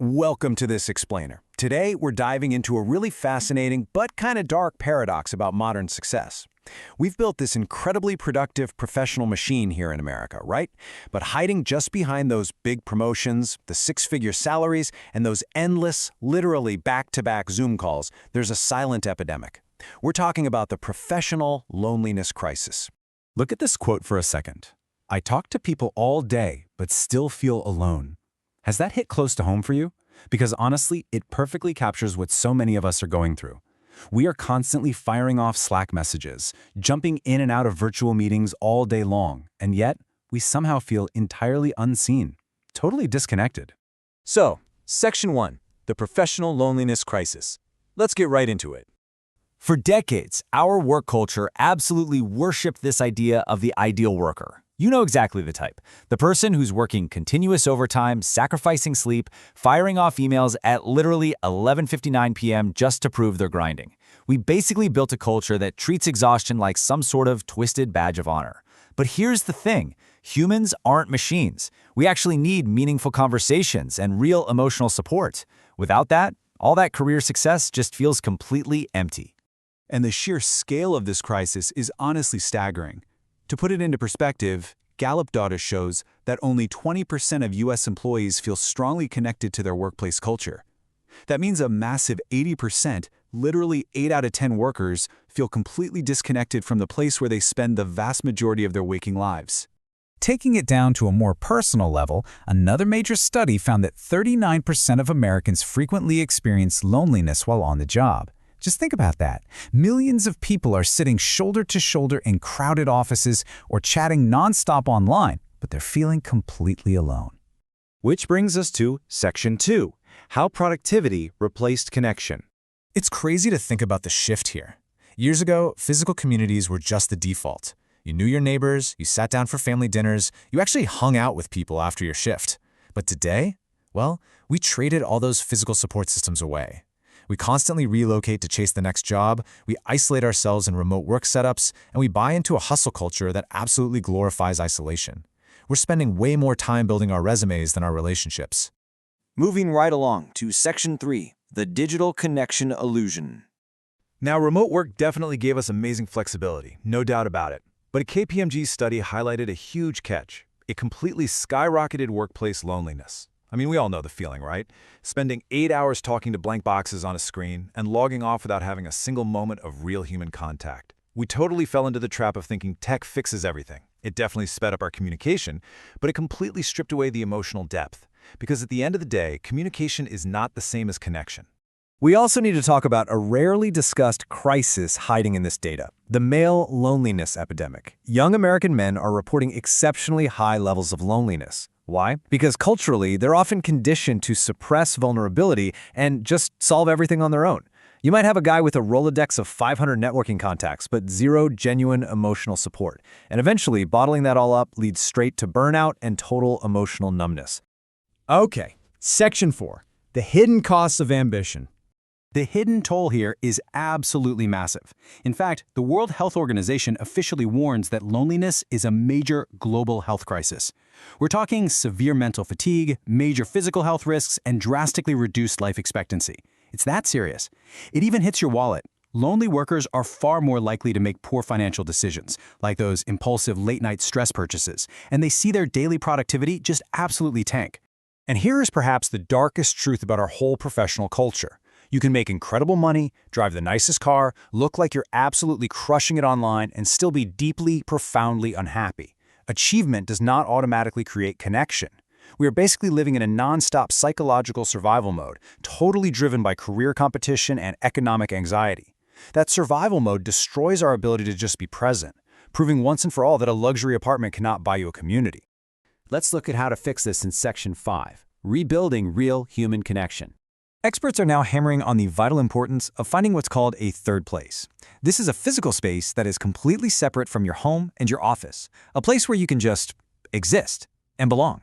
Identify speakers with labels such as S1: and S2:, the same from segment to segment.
S1: Welcome to this explainer. Today, we're diving into a really fascinating but kind of dark paradox about modern success. We've built this incredibly productive professional machine here in America, right? But hiding just behind those big promotions, the six-figure salaries, and those endless, literally back-to-back Zoom calls, there's a silent epidemic. We're talking about the professional loneliness crisis.
S2: Look at this quote for a second. I talk to people all day, but still feel alone. Has that hit close to home for you? Because honestly, it perfectly captures what so many of us are going through. We are constantly firing off Slack messages, jumping in and out of virtual meetings all day long, and yet we somehow feel entirely unseen, totally disconnected.
S3: So, Section 1, the professional loneliness crisis. Let's get right into it. For decades, our work culture absolutely worshipped this idea of the ideal worker. You know exactly the type. The person who's working continuous overtime, sacrificing sleep, firing off emails at literally 11:59 p.m. just to prove they're grinding. We basically built a culture that treats exhaustion like some sort of twisted badge of honor. But here's the thing. Humans aren't machines. We actually need meaningful conversations and real emotional support. Without that, all that career success just feels completely empty.
S2: And the sheer scale of this crisis is honestly staggering. To put it into perspective, Gallup data shows that only 20% of U.S. employees feel strongly connected to their workplace culture. That means a massive 80%, literally 8 out of 10 workers, feel completely disconnected from the place where they spend the vast majority of their waking lives.
S4: Taking it down to a more personal level, another major study found that 39% of Americans frequently experience loneliness while on the job. Just think about that. Millions of people are sitting shoulder to shoulder in crowded offices or chatting nonstop online, but they're feeling completely alone.
S3: Which brings us to Section 2, how productivity replaced connection.
S4: It's crazy to think about the shift here. Years ago, physical communities were just the default. You knew your neighbors, you sat down for family dinners, you actually hung out with people after your shift. But today, well, we traded all those physical support systems away. We constantly relocate to chase the next job, we isolate ourselves in remote work setups, and we buy into a hustle culture that absolutely glorifies isolation. We're spending way more time building our resumes than our relationships.
S3: Moving right along to Section 3, the digital connection illusion.
S1: Now, remote work definitely gave us amazing flexibility, no doubt about it. But a KPMG study highlighted a huge catch. It completely skyrocketed workplace loneliness. I mean, we all know the feeling, right? Spending 8 hours talking to blank boxes on a screen and logging off without having a single moment of real human contact. We totally fell into the trap of thinking tech fixes everything. It definitely sped up our communication, but it completely stripped away the emotional depth. Because at the end of the day, communication is not the same as connection.
S3: We also need to talk about a rarely discussed crisis hiding in this data, the male loneliness epidemic. Young American men are reporting exceptionally high levels of loneliness. Why? Because culturally, they're often conditioned to suppress vulnerability and just solve everything on their own. You might have a guy with a Rolodex of 500 networking contacts, but zero genuine emotional support. And eventually, bottling that all up leads straight to burnout and total emotional numbness.
S5: Okay, Section 4, the hidden costs of ambition.
S2: The hidden toll here is absolutely massive. In fact, the World Health Organization officially warns that loneliness is a major global health crisis. We're talking severe mental fatigue, major physical health risks, and drastically reduced life expectancy. It's that serious. It even hits your wallet. Lonely workers are far more likely to make poor financial decisions, like those impulsive late-night stress purchases, and they see their daily productivity just absolutely tank.
S4: And here is perhaps the darkest truth about our whole professional culture. You can make incredible money, drive the nicest car, look like you're absolutely crushing it online, and still be deeply, profoundly unhappy. Achievement does not automatically create connection. We are basically living in a non-stop psychological survival mode, totally driven by career competition and economic anxiety. That survival mode destroys our ability to just be present, proving once and for all that a luxury apartment cannot buy you a community.
S3: Let's look at how to fix this in Section 5, rebuilding real human connection.
S4: Experts are now hammering on the vital importance of finding what's called a third place. This is a physical space that is completely separate from your home and your office, a place where you can just exist and belong.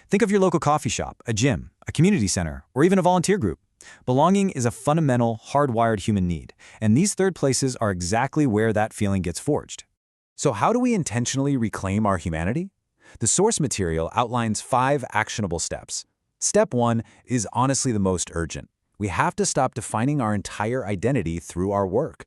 S4: Think of your local coffee shop, a gym, a community center, or even a volunteer group. Belonging is a fundamental, hardwired human need, and these third places are exactly where that feeling gets forged. So how do we intentionally reclaim our humanity? The source material outlines 5 actionable steps.
S3: Step 1 is honestly the most urgent. We have to stop defining our entire identity through our work.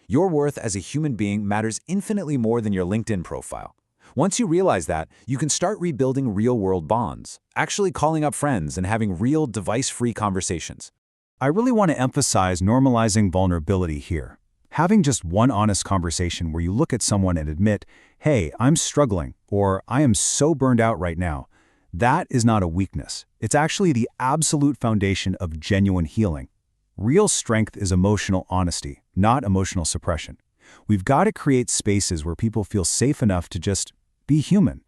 S3: Your worth as a human being matters infinitely more than your LinkedIn profile. Once you realize that, you can start rebuilding real-world bonds, actually calling up friends and having real device-free conversations.
S2: I really want to emphasize normalizing vulnerability here. Having just one honest conversation where you look at someone and admit, hey, I'm struggling, or I am so burned out right now, that is not a weakness. It's actually the absolute foundation of genuine healing. Real strength is emotional honesty, not emotional suppression. We've got to create spaces where people feel safe enough to just be human.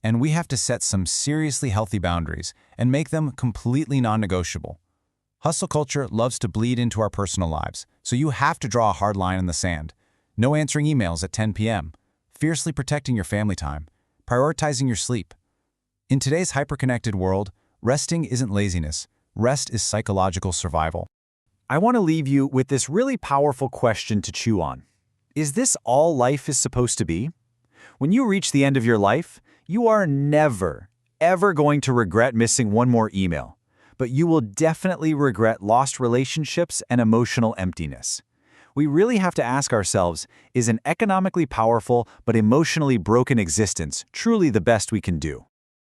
S3: And we have to set some seriously healthy boundaries and make them completely non-negotiable. Hustle culture loves to bleed into our personal lives, so you have to draw a hard line in the sand. No answering emails at 10 p.m., fiercely protecting your family time, prioritizing your sleep. In today's hyper-connected world, resting isn't laziness. Rest is psychological survival. I want to leave you with this really powerful question to chew on. Is this all life is supposed to be? When you reach the end of your life, you are never, ever going to regret missing one more email, but you will definitely regret lost relationships and emotional emptiness. We really have to ask ourselves, is an economically powerful but emotionally broken existence truly the best we can do?